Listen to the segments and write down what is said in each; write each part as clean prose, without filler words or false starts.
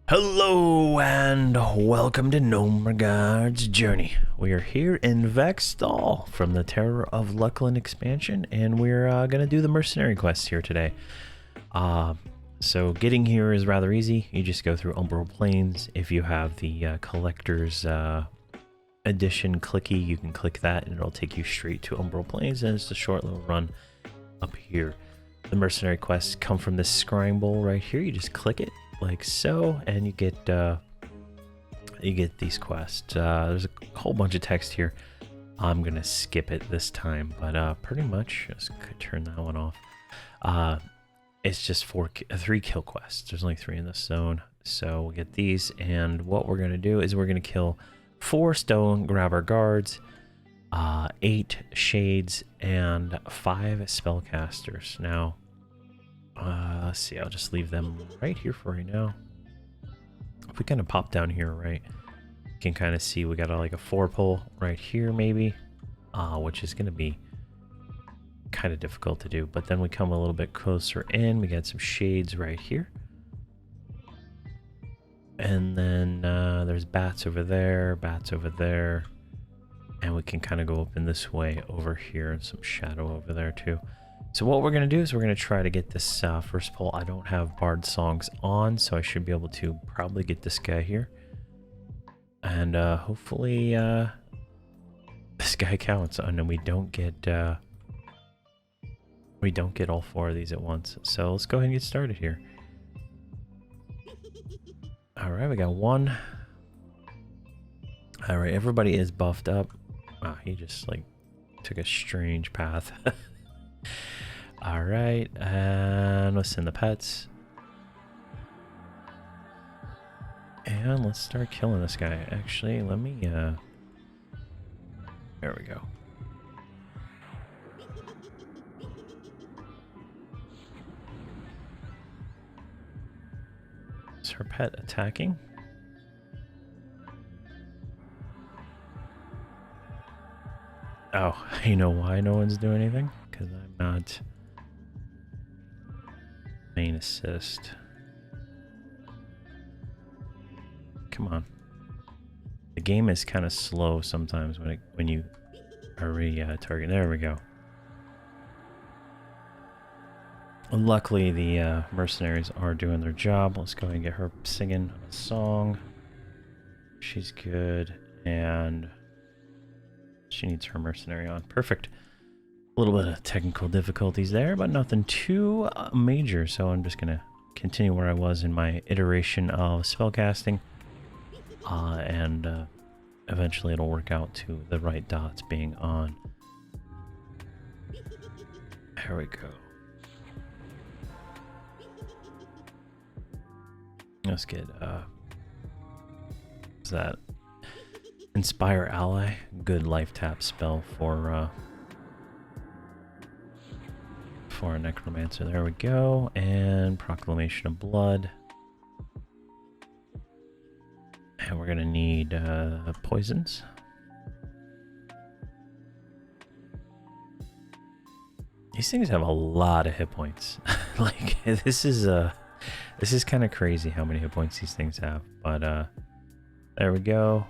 Hello and welcome to Nomeregard's Journey. We are here in Thal from the Terror of Luckland expansion, and we're going to do the Mercenary quest here today. So getting here is rather easy. You just go through Umbral Plains. If you have the Collector's Edition clicky, you can click that and it'll take you straight to Umbral Plains, and it's a short little run up here. The Mercenary quests come from this scrying bowl right here. You just click it like so, and you get these quests. There's a whole bunch of text here. I'm gonna skip it this time, but pretty much just turn that one off. It's just 3 kill quests. There's only 3 in this zone, so we'll get these, and what we're gonna do is we're gonna kill 4 stone grabber guards, 8 shades, and 5 spellcasters. Now let's see, I'll just leave them right here for right now. If we kind of pop down here, right, you can kind of see we got like a 4-pull right here maybe, which is going to be kind of difficult to do. But then we come a little bit closer in, we got some shades right here. And then there's bats over there, and we can kind of go up in this way over here, and some shadow over there too. So what we're going to do is we're going to try to get this first pull. I don't have Bard songs on, so I should be able to probably get this guy here. And hopefully this guy counts, and then we don't get all 4 of these at once. So let's go ahead and get started here. All right, we got 1. All right, everybody is buffed up. Wow, he just like took a strange path. All right, and let's send the pets. And let's start killing this guy. Actually, let me, there we go. Is her pet attacking? Oh, you know why no one's doing anything? Because I'm not main assist. Come on. The game is kind of slow sometimes when you are targeting. There we go. And luckily the mercenaries are doing their job. Let's go ahead and get her singing a song. She's good, and she needs her mercenary on. Perfect. A little bit of technical difficulties there, but nothing too major. So I'm just gonna continue where I was in my iteration of spellcasting, and eventually it'll work out to the right dots being on. There we go. Let's get what's that? Inspire Ally. Good life tap spell for a Necromancer. There we go. And Proclamation of Blood. And we're gonna need poisons. These things have a lot of hit points. Like this is kind of crazy how many hit points these things have. But there we go.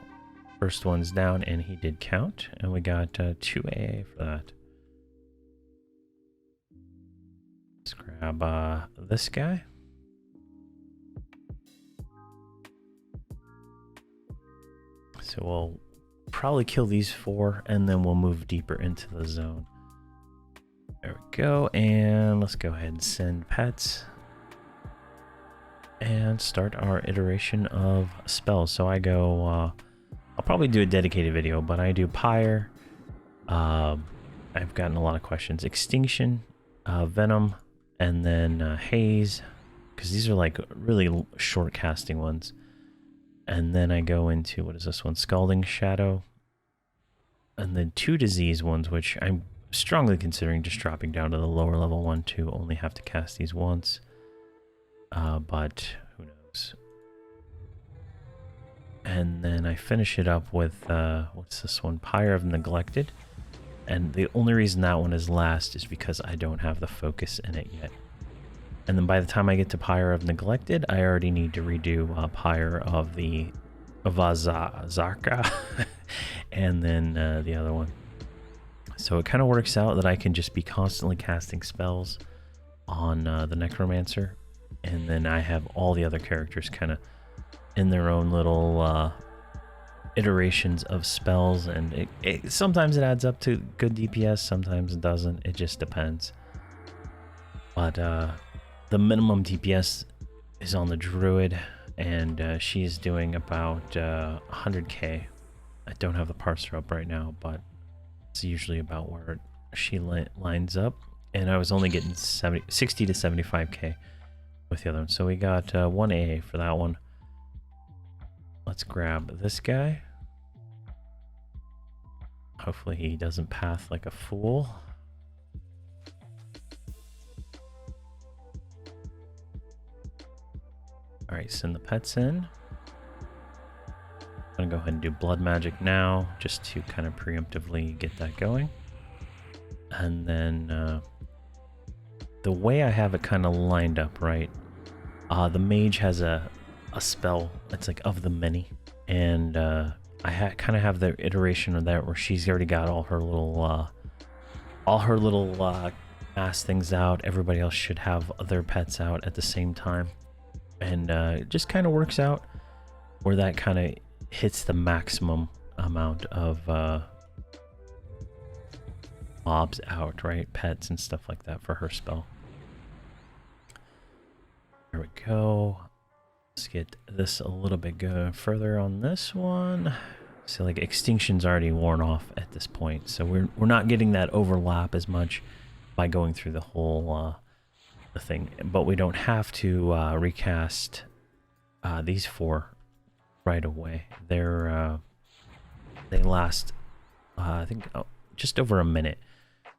First one's down, and he did count, and we got 2 AA for that. Let's grab this guy. So we'll probably kill these 4, and then we'll move deeper into the zone. There we go, and let's go ahead and send pets. And start our iteration of spells. So I go, I'll probably do a dedicated video, but I do Pyre. I've gotten a lot of questions. Extinction, Venom, and then Haze, because these are like really short casting ones. And then I go into, what is this one? Scalding Shadow. And then 2 disease ones, which I'm strongly considering just dropping down to the lower level one to only have to cast these once. But who knows? And then I finish it up with, what's this one? Pyre of Neglected. And the only reason that one is last is because I don't have the focus in it yet. And then by the time I get to Pyre of Neglected, I already need to redo Pyre of the Vazaka and then the other one. So it kind of works out that I can just be constantly casting spells on the Necromancer, and then I have all the other characters kind of in their own little iterations of spells, and sometimes it adds up to good DPS, sometimes it doesn't. It just depends. But the minimum DPS is on the Druid, and she's doing about 100k. I don't have the parser up right now, but it's usually about where she lines up. And I was only getting 60 to 75k with the other one. So we got 1 AA for that one. Let's grab this guy. Hopefully he doesn't path like a fool. Alright, send the pets in. I'm gonna go ahead and do blood magic now, just to kind of preemptively get that going. And then the way I have it kind of lined up, right? The mage has a spell that's like of the many, and I kind of have the iteration of that where she's already got all her little mass things out. Everybody else should have their pets out at the same time, and it just kind of works out where that kind of hits the maximum amount of mobs out, right? Pets and stuff like that for her spell. There we go. Let's get this a little bit further on this one. So like Extinction's already worn off at this point, so we're not getting that overlap as much by going through the whole the thing. But we don't have to recast these 4 right away. They last I think just over a minute,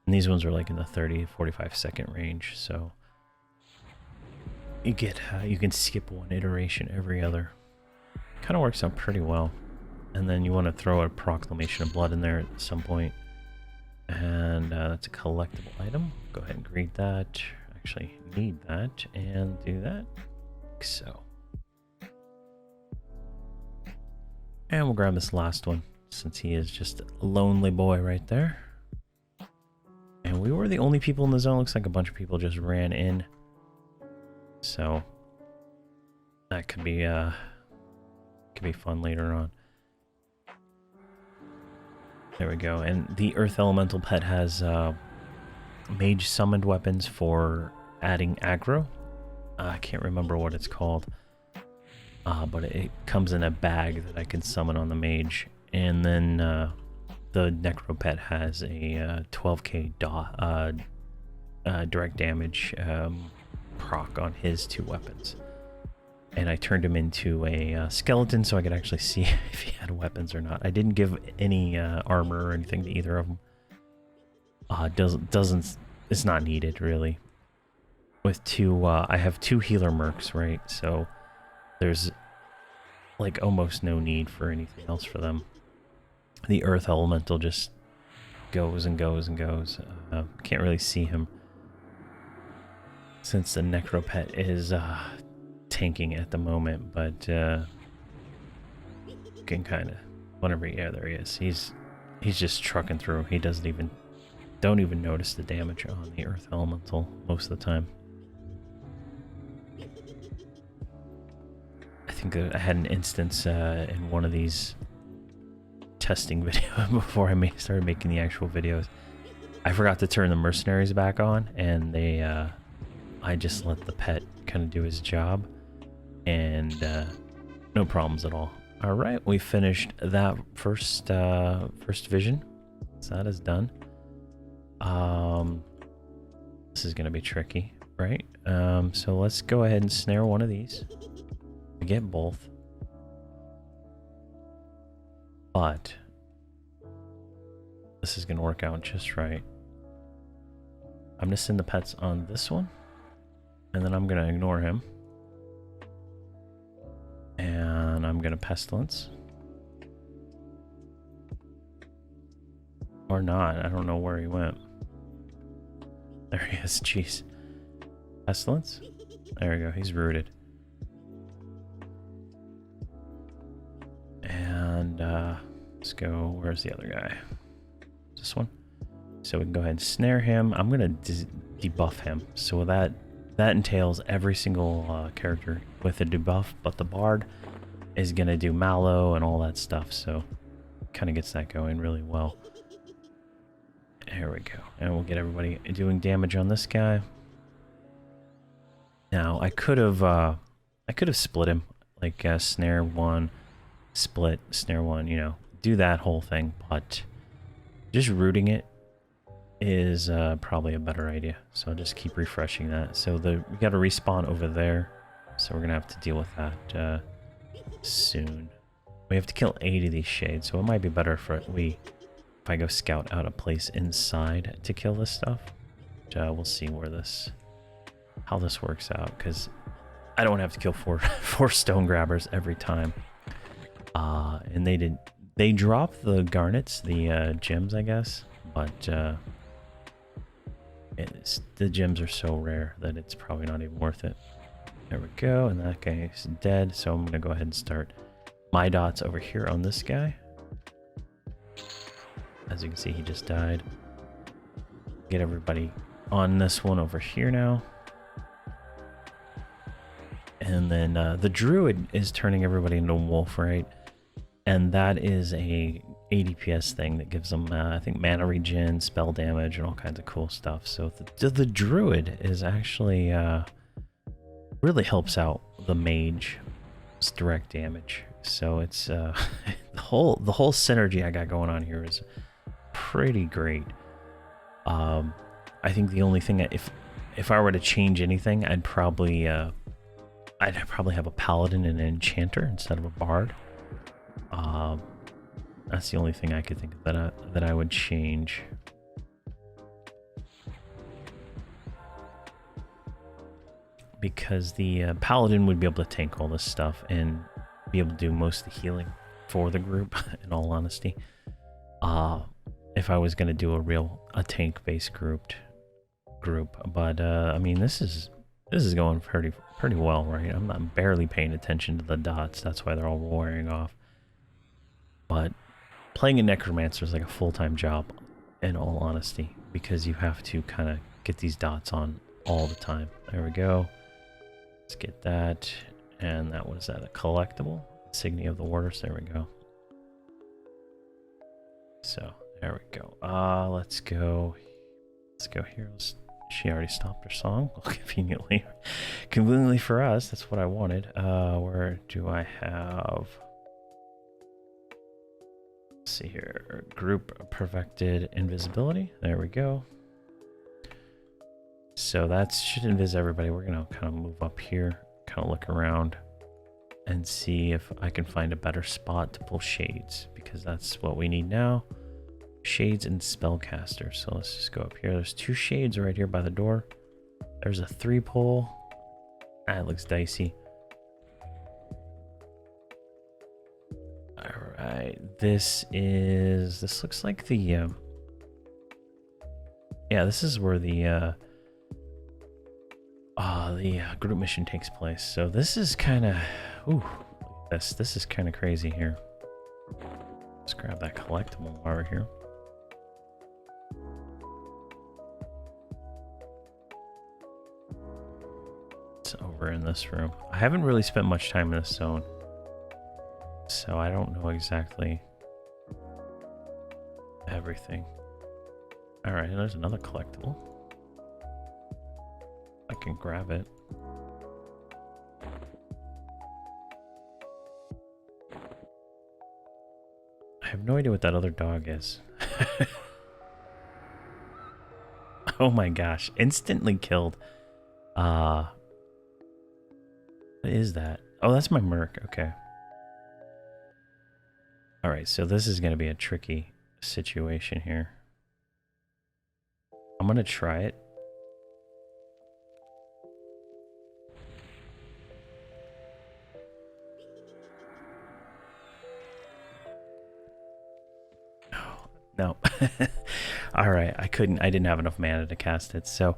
and these ones are like in the 30-45 second range. So you get you can skip one iteration every other. Kind of works out pretty well. And then you want to throw a Proclamation of Blood in there at some point, and that's a collectible item. Go ahead and greet that. Actually need that and do that like so. And we'll grab this last one, since he is just a lonely boy right there. And we were the only people in the zone. Looks like a bunch of people just ran in. So that could be fun later on. There we go. And the Earth Elemental pet has mage summoned weapons for adding aggro. I can't remember what it's called. But it comes in a bag that I can summon on the mage. And then the Necro pet has a 12k direct damage proc on his 2 weapons. And I turned him into a skeleton so I could actually see if he had weapons or not. I didn't give any armor or anything to either of them. It's not needed really. With 2, I have 2 healer mercs, right? So there's like almost no need for anything else for them. The Earth Elemental just goes and goes and goes. Can't really see him since the Necro pet is tanking at the moment, but you can kind of, whenever, yeah, there he is. He's just trucking through. He don't even notice the damage on the Earth Elemental most of the time. I think I had an instance in one of these testing videos before I started making the actual videos. I forgot to turn the mercenaries back on, and I just let the pet kind of do his job, and no problems at all. All right, we finished that first vision, so that is done. This is gonna be tricky, right? So let's go ahead and snare one of these. We get both, but this is gonna work out just right. I'm gonna send the pets on this one, and then I'm gonna ignore him, and I'm gonna pestilence, or not. I don't know where he went. There he is. Jeez. Pestilence. There we go. He's rooted. And let's go. Where's the other guy? This one. So we can go ahead and snare him. I'm gonna debuff him. So that entails every single character with a debuff, but the bard is gonna do mallow and all that stuff. So kind of gets that going really well. There we go. And we'll get everybody doing damage on this guy. Now I could have split him, like snare one, split, snare one, you know, do that whole thing, but just rooting it is probably a better idea. So I'll just keep refreshing that. So we got to respawn over there, so we're gonna have to deal with that soon. We have to kill 8 of these shades, so it might be better if I go scout out a place inside to kill this stuff. We'll see how this works out, because I don't have to kill four stone grabbers every time. And they drop the garnets, the gems, I guess, but the gems are so rare that it's probably not even worth it. There we go, and that guy is dead, so I'm gonna go ahead and start my dots over here on this guy. As you can see, he just died. Get everybody on this one over here now. And then the druid is turning everybody into a wolf, right? And that is a ADPS thing that gives them, I think, mana regen, spell damage, and all kinds of cool stuff. So the druid is actually really helps out the mage's direct damage. So it's the whole synergy I got going on here is pretty great. I think the only thing if I were to change anything, I'd probably have a paladin and an enchanter instead of a bard. That's the only thing I could think of that I would change. Because the paladin would be able to tank all this stuff and be able to do most of the healing for the group, in all honesty. If I was going to do a tank-based group, but I mean, this is going pretty well, right? I'm barely paying attention to the dots. That's why they're all wearing off. But playing a Necromancer is like a full-time job, in all honesty, because you have to kind of get these dots on all the time. There we go. Let's get that. And that was a collectible? Insignia of the Warders. There we go. So there we go. Let's go here. She already stopped her song. Conveniently for us. That's what I wanted. Where do I have? Let's see here. Group perfected invisibility. There we go. So that should invis everybody. We're gonna kind of move up here, kind of look around, and see if I can find a better spot to pull shades, because that's what we need now. Shades and spellcaster. So let's just go up here. There's 2 shades right here by the door. There's a 3 pull. That looks dicey. All right, this looks like the yeah, this is where the group mission takes place. So this is kind of, this is kind of crazy here. Let's grab that collectible while we're here. It's over in this room. I haven't really spent much time in this zone, so I don't know exactly everything. All right, there's another collectible. I can grab it. I have no idea what that other dog is. Oh my gosh, instantly killed. What is that? Oh, that's my Merc. Okay. All right, so this is going to be a tricky situation here. I'm going to try it. Oh, no. All right, I didn't have enough mana to cast it. So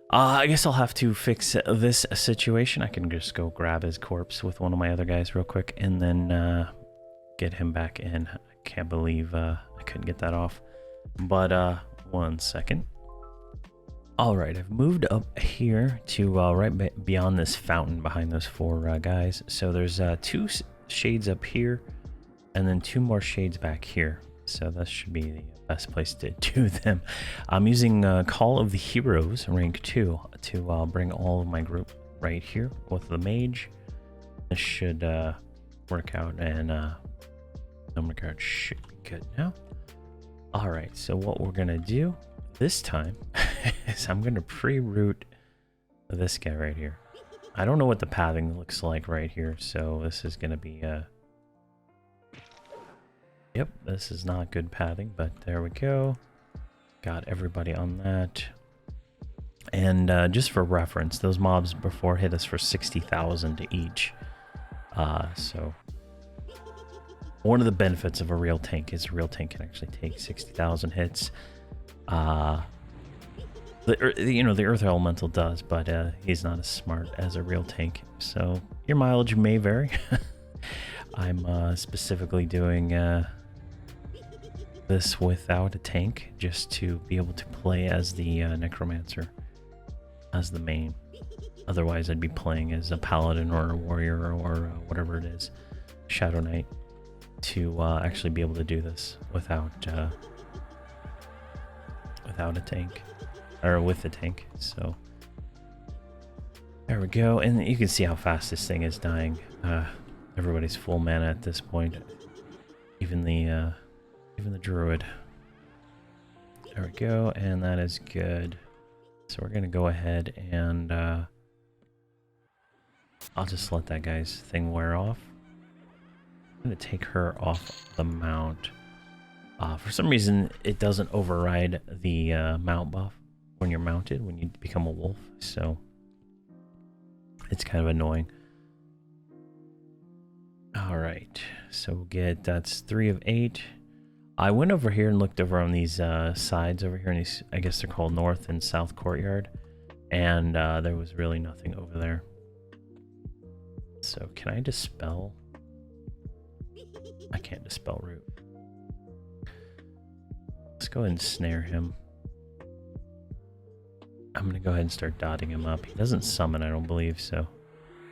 I guess I'll have to fix this situation. I can just go grab his corpse with one of my other guys real quick and then get him back in. I can't believe I couldn't get that off. But 1 second. Alright, I've moved up here to right beyond this fountain behind those 4 guys. So there's 2 shades up here and then 2 more shades back here. So that should be the best place to do them. I'm using Call of the Heroes rank 2 to bring all of my group right here with the mage. This should work out, and Nomeregard should be good now. Alright, so what we're gonna do this time is I'm gonna pre-route this guy right here. I don't know what the pathing looks like right here, so this is gonna be yep, this is not good pathing, but there we go. Got everybody on that. And just for reference, those mobs before hit us for 60,000 each. So one of the benefits of a real tank is a real tank can actually take 60,000 hits. The Earth Elemental does, but he's not as smart as a real tank. So your mileage may vary. I'm specifically doing this without a tank, just to be able to play as the Necromancer, as the main. Otherwise, I'd be playing as a Paladin or a Warrior or whatever it is, Shadow Knight, to actually be able to do this without a tank, or with a tank. So there we go, and you can see how fast this thing is dying. Everybody's full mana at this point, even the druid. There we go, and that is good. So we're gonna go ahead and I'll just let that guy's thing wear off. I'm gonna take her off the mount. For some reason, it doesn't override the mount buff when you're mounted, when you become a wolf, so it's kind of annoying. Alright, so we'll get, that's 3 of 8. I went over here and looked over on these sides over here, and these, I guess they're called North and South Courtyard, and there was really nothing over there. So can I dispel? I can't dispel root. Let's go ahead and snare him. I'm gonna go ahead and start dotting him up. He doesn't summon, I don't believe, so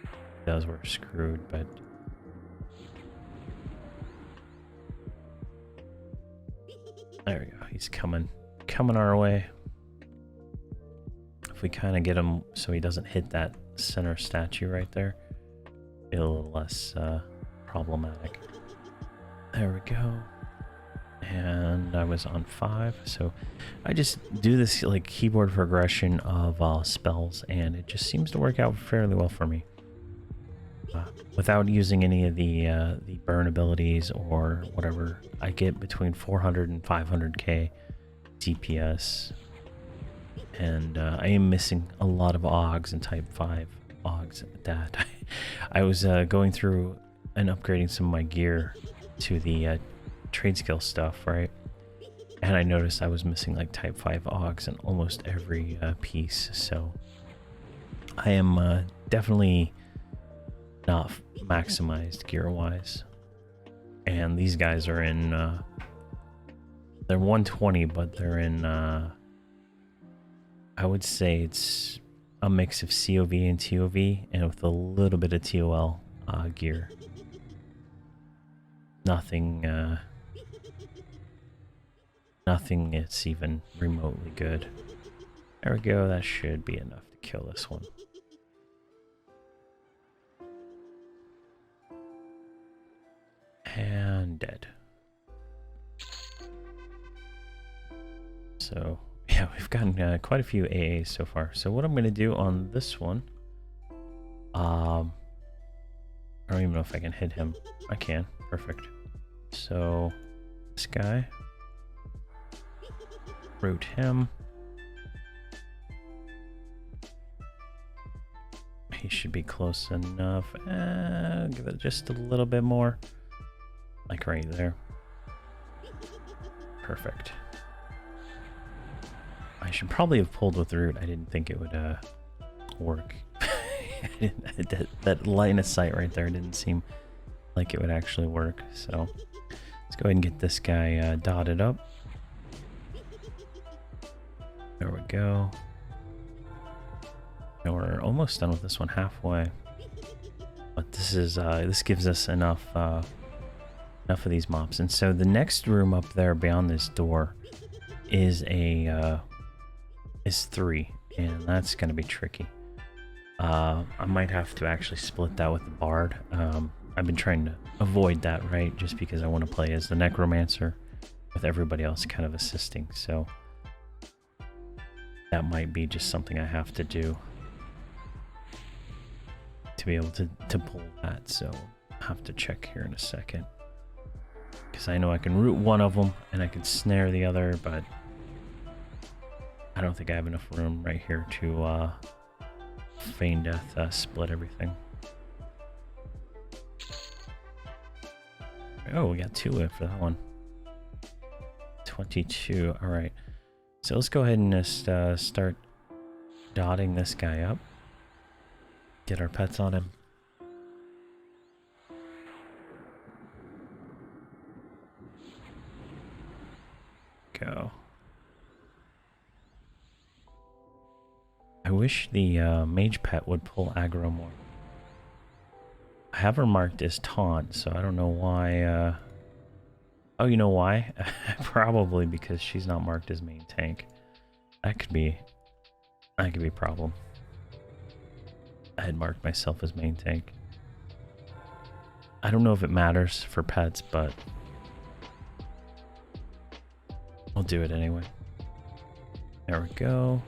if he does, we're screwed, but there we go. He's coming our way. If we kind of get him so he doesn't hit that center statue right there, be a little less problematic. There we go. And I was on 5, so I just do this like keyboard progression of spells, and it just seems to work out fairly well for me. Without using any of the burn abilities or whatever, I get between 400 and 500k DPS, and I am missing a lot of Augs and Type 5 Augs at that. I was going through and upgrading some of my gear to the trade skill stuff, right? And I noticed I was missing like Type 5 Augs in almost every piece, so I am definitely not maximized gear-wise. And these guys are in, they're 120, but they're in, I would say it's a mix of COV and TOV, and with a little bit of TOL gear. Nothing it's even remotely good. There we go, that should be enough to kill this one. And dead. So yeah, we've gotten quite a few AAs so far. So what I'm going to do on this one, I don't even know if I can hit him. I can. Perfect. So this guy, root him. He should be close enough. Give it just a little bit more. Like right there. Perfect. I should probably have pulled with root. I didn't think it would work. that line of sight right there didn't seem like it would actually work. So let's go ahead and get this guy dotted up. There we go. And we're almost done with this one, halfway. But this is this gives us enough of these mobs. And so the next room up there beyond this door is is 3, and that's gonna be tricky. I might have to actually split that with the bard. I've been trying to avoid that, right? Just because I want to play as the Necromancer with everybody else kind of assisting. So that might be just something I have to do to be able to pull that. So I'll have to check here in a second, because I know I can root one of them and I can snare the other, but I don't think I have enough room right here to feign death split everything. Oh, we got 2 for that one. 22. All right. So let's go ahead and just start dotting this guy up. Get our pets on him. Go. I wish the mage pet would pull aggro more. I have her marked as taunt, so I don't know why. Oh, you know why? Probably because she's not marked as main tank. That could be a problem. I had marked myself as main tank. I don't know if it matters for pets, but we'll do it anyway. There we go.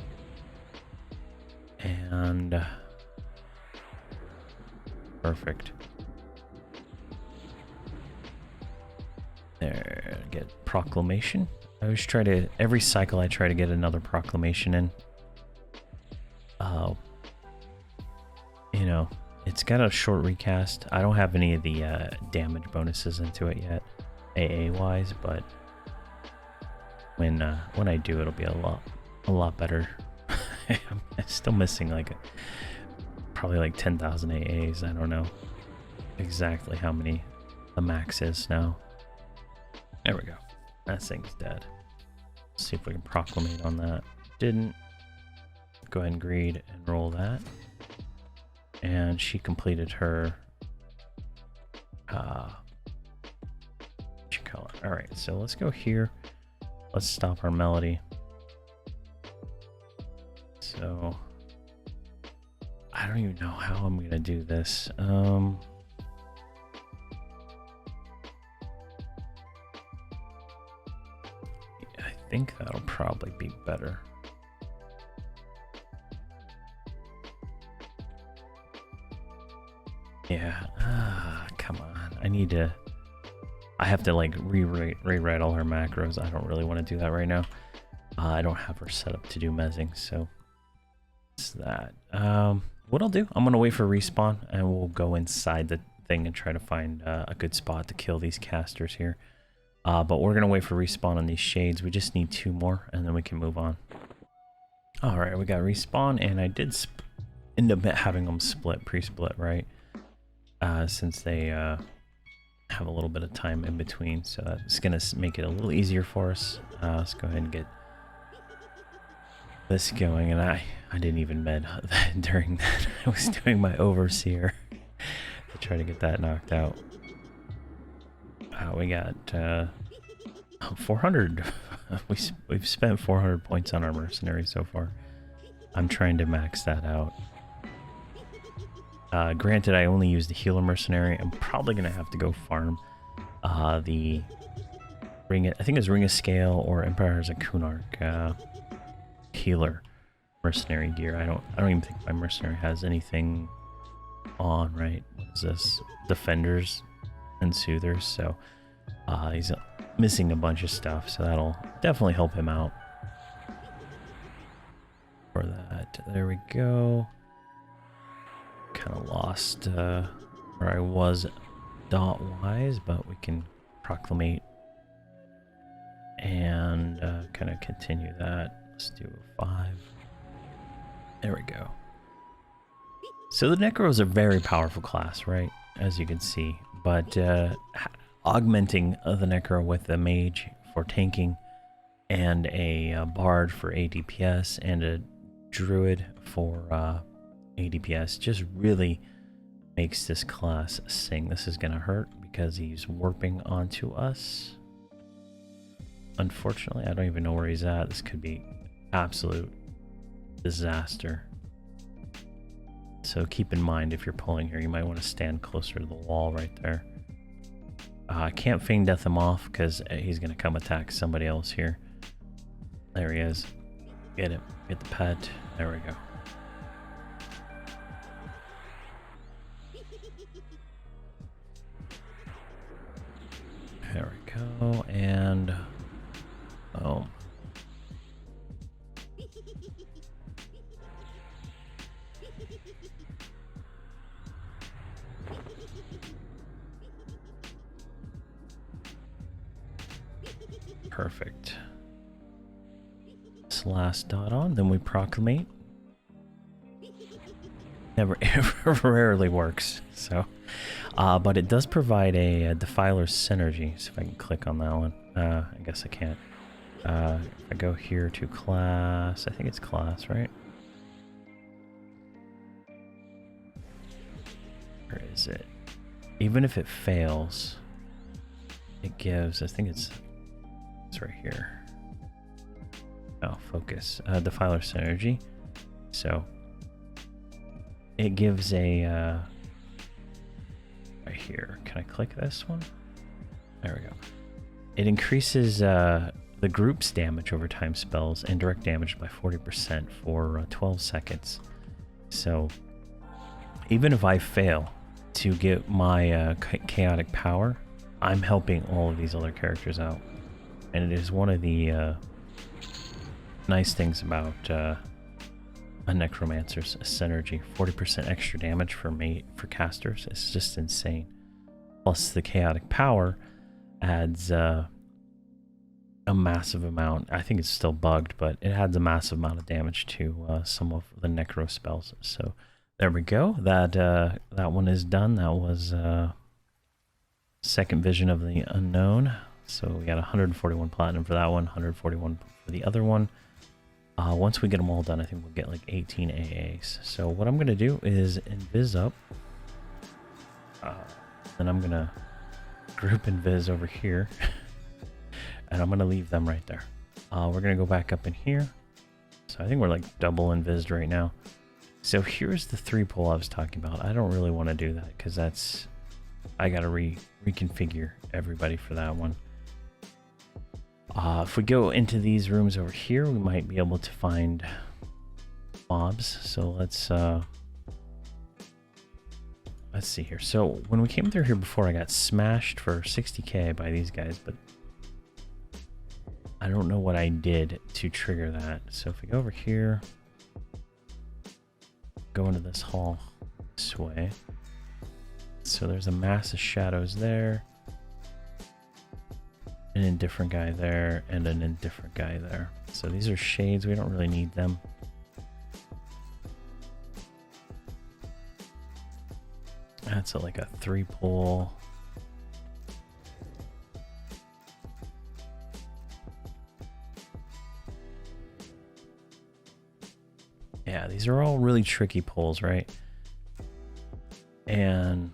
And perfect. There, get proclamation. I always try to, every cycle I try to get another proclamation in. You know, it's got a short recast. I don't have any of the damage bonuses into it yet, AA wise, but when I do, it'll be a lot better. I'm still missing like probably like 10,000 AAs. I don't know exactly how many the max is now. There we go. That thing's dead. Let's see if we can proclamate on that. Didn't. Go ahead and greed and roll that. And she completed her what you call it. Alright, so let's go here. Let's stop our melody. So I don't even know how I'm gonna do this. I think that'll probably be better. Yeah, come on. I have to like rewrite all her macros. I don't really want to do that right now. I don't have her set up to do mezzing, so it's that. What I'll do, I'm gonna wait for respawn and we'll go inside the thing and try to find a good spot to kill these casters here. But we're gonna wait for respawn on these shades. We just need 2 more and then we can move on. All right, we got respawn, and I did end up having them split, pre-split, right? Since they have a little bit of time in between, so that's gonna make it a little easier for us. Let's go ahead and get this going, and I didn't even med during that. I was doing my overseer to try to get that knocked out. We got 400. We've spent 400 points on our mercenary so far. I'm trying to max that out. Granted, I only used the healer mercenary. I'm probably gonna have to go farm the ring. I think it's Ring of Scale or Empire has a Kunark healer mercenary gear. I don't even think my mercenary has anything on. Right? What is this? Defenders and Soothers. So he's missing a bunch of stuff. So that'll definitely help him out for that. There we go. Kind of lost where I was dot wise, but we can proclamate and kind of continue that. Let's do 5. There we go. So the Necro is a very powerful class, right? As you can see. But augmenting the Necro with a mage for tanking and a bard for ADPS and a druid for ADPS just really makes this class sing. This is going to hurt because he's warping onto us. Unfortunately, I don't even know where he's at. This could be absolute disaster. So keep in mind, if you're pulling here, you might want to stand closer to the wall right there. I can't feign death him off because he's going to come attack somebody else here. There he is. Get him. Get the pet. There we go. There we go. And... oh. Perfect. This last dot on, then we proclamate. Never, rarely works. So, but it does provide a Defiler synergy. So if I can click on that one, I guess I can't. If I go here to class, I think it's class, right? Where is it? Even if it fails, it gives, I think it's right here. Oh, focus. Defiler synergy. So it gives a right here. Can I click this one? There we go. It increases the group's damage over time spells and direct damage by 40% for 12 seconds. So even if I fail to get my chaotic power, I'm helping all of these other characters out. And it is one of the nice things about a Necromancer's synergy. 40% extra damage for casters. It's just insane. Plus the chaotic power adds a massive amount. I think it's still bugged, but it adds a massive amount of damage to some of the Necro spells. So there we go. That one is done. That was Second Vision of the Unknown. So we got 141 platinum for that one, 141 for the other one. Once we get them all done, I think we'll get like 18 AAs. So what I'm going to do is invis up. Then I'm going to group invis over here. And I'm going to leave them right there. We're going to go back up in here. So I think we're like double invised right now. So here's the 3-pull I was talking about. I don't really want to do that because that's... I got to reconfigure everybody for that one. If we go into these rooms over here, we might be able to find mobs. So let's see here. So when we came through here before, I got smashed for 60k by these guys, but I don't know what I did to trigger that. So if we go over here, go into this hall this way. So there's a mass of shadows there. An indifferent guy there, and an indifferent guy there. So these are shades, we don't really need them. That's like a 3-pull. Yeah, these are all really tricky pulls, right? And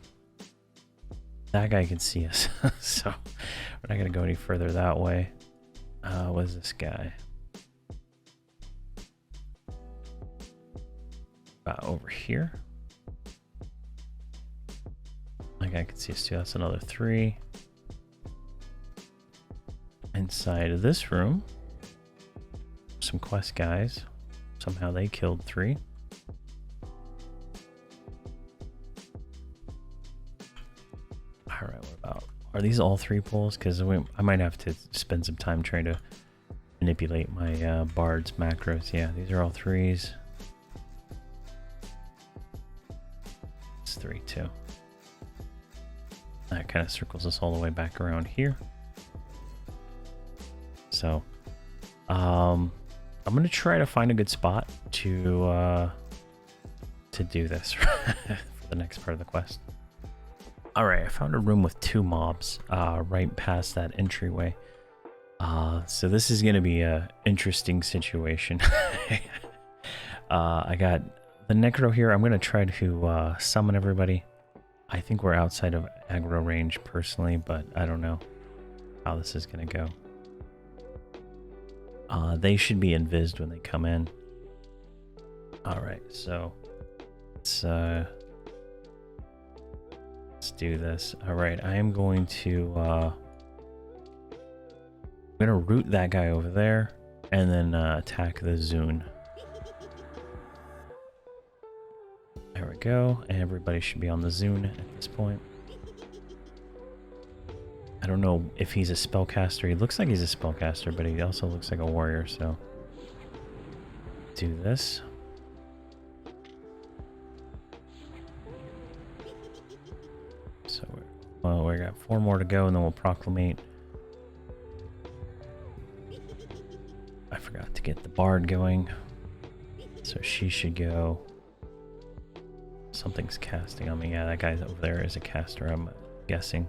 that guy can see us, so we're not going to go any further that way. What is this guy? Over here. That guy can see us too. That's another 3. Inside of this room, some quest guys. Somehow they killed 3. Alright, what about... Are these all 3 pulls? Because I might have to spend some time trying to manipulate my bard's macros. Yeah, these are all 3s. It's 3 too. That kind of circles us all the way back around here. So, I'm gonna try to find a good spot to do this for the next part of the quest. All right, I found a room with 2 mobs right past that entryway. So this is gonna be a interesting situation. I got the Necro here. I'm gonna try to summon everybody. I think we're outside of aggro range personally, but I don't know how this is gonna go. They should be invised when they come in. All right, so let's do this. All right, I am going to I'm gonna root that guy over there and then attack the Zune. There we go. Everybody should be on the Zune at this point. I don't know if he's a spellcaster. He looks like he's a spellcaster, but he also looks like a warrior, so do this. So well, we got 4 more to go, and then we'll proclamate. I forgot to get the bard going, so she should go. Something's casting on me. Yeah, that guy over there is a caster, I'm guessing.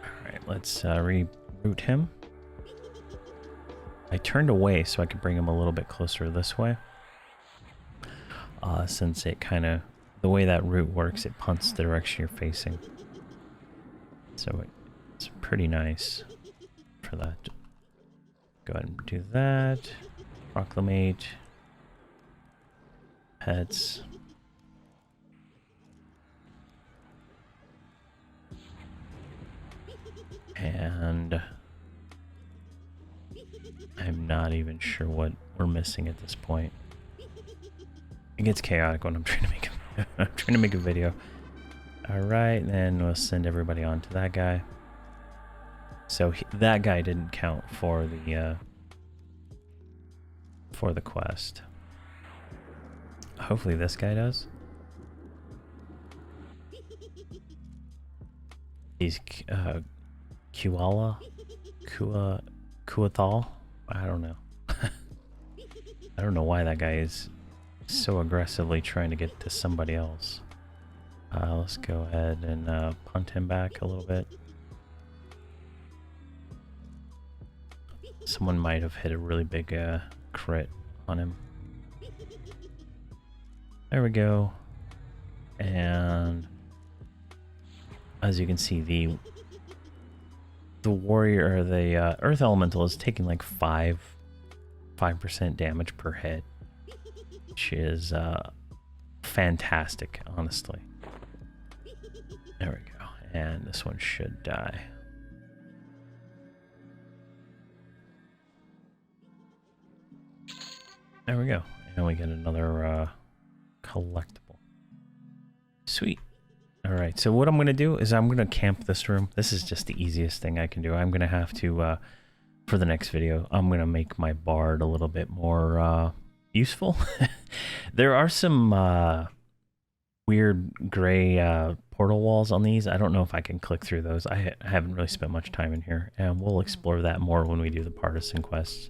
Alright, let's reroute him. I turned away so I could bring him a little bit closer this way. Since it kind of, the way that route works, it punts the direction you're facing. So it's pretty nice for that. Go ahead and do that. Proclamate. Pets. And I'm not even sure what we're missing at this point. It gets chaotic when I'm trying to make a video. All right, then we'll send everybody on to that guy. So that guy didn't count for the quest. Hopefully this guy does. He's Kuala, Kuathal. I don't know. I don't know why that guy is so aggressively trying to get to somebody else. Let's go ahead and punt him back a little bit. Someone might have hit a really big crit on him. There we go. And as you can see, the warrior, or the earth elemental, is taking like 5% damage per hit, which is fantastic, honestly. There we go. And this one should die. There we go. And we get another collectible. Sweet. Alright, so what I'm going to do is I'm going to camp this room. This is just the easiest thing I can do. I'm going to have to, for the next video, I'm going to make my bard a little bit more useful. There are some weird gray portal walls on these. I don't know if I can click through those. I haven't really spent much time in here, and we'll explore that more when we do the partisan quests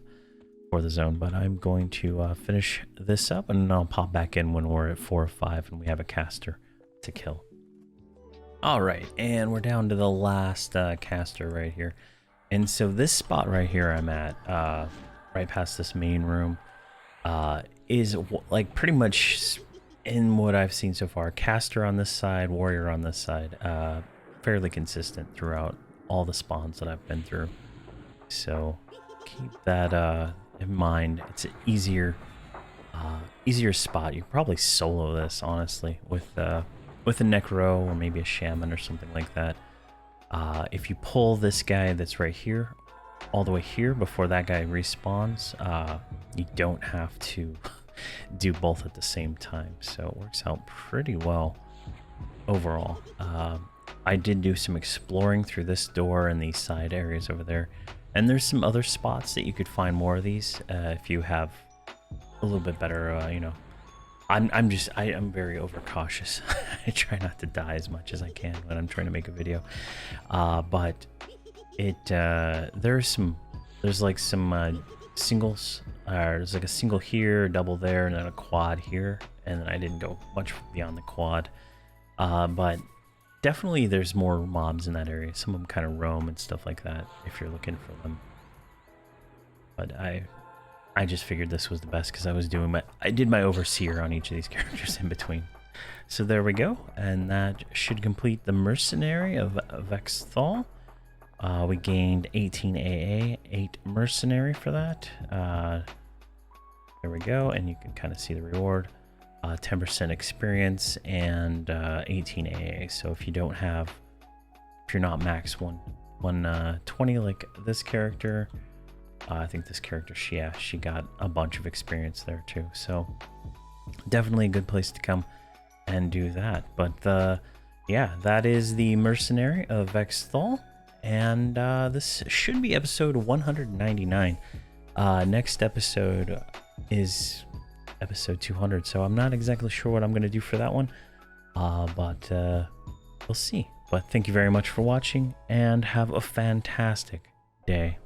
for the zone. But I'm going to finish this up, and I'll pop back in when we're at 4 or 5 and we have a caster to kill. Alright, and we're down to the last caster right here. And so this spot right here I'm at, right past this main room, is like pretty much, in what I've seen so far, caster on this side, warrior on this side, fairly consistent throughout all the spawns that I've been through. So keep that in mind. It's an easier spot. You could probably solo this, honestly, with a Necro or maybe a Shaman or something like that. If you pull this guy that's right here all the way here before that guy respawns, you don't have to do both at the same time, so it works out pretty well overall. I did do some exploring through this door and these side areas over there, and there's some other spots that you could find more of these if you have a little bit better, you know, I'm very overcautious. I try not to die as much as I can when I'm trying to make a video. But there's like some singles. There's like a single here, a double there, and then a quad here. And then I didn't go much beyond the quad. But definitely there's more mobs in that area. Some of them kind of roam and stuff like that if you're looking for them. But I just figured this was the best because I did my overseer on each of these characters in between. So there we go, and that should complete the Mercenary of Thal. We gained 18 AA, 8 Mercenary for that. There we go, and you can kind of see the reward. 10% experience and 18 AA. So if you're not max 120 like this character, I think this character, she got a bunch of experience there too. So definitely a good place to come and do that. But yeah, that is the Mercenary of Thal, and this should be episode 199. Next episode is episode 200, so I'm not exactly sure what I'm going to do for that one, but we'll see. But thank you very much for watching, and have a fantastic day.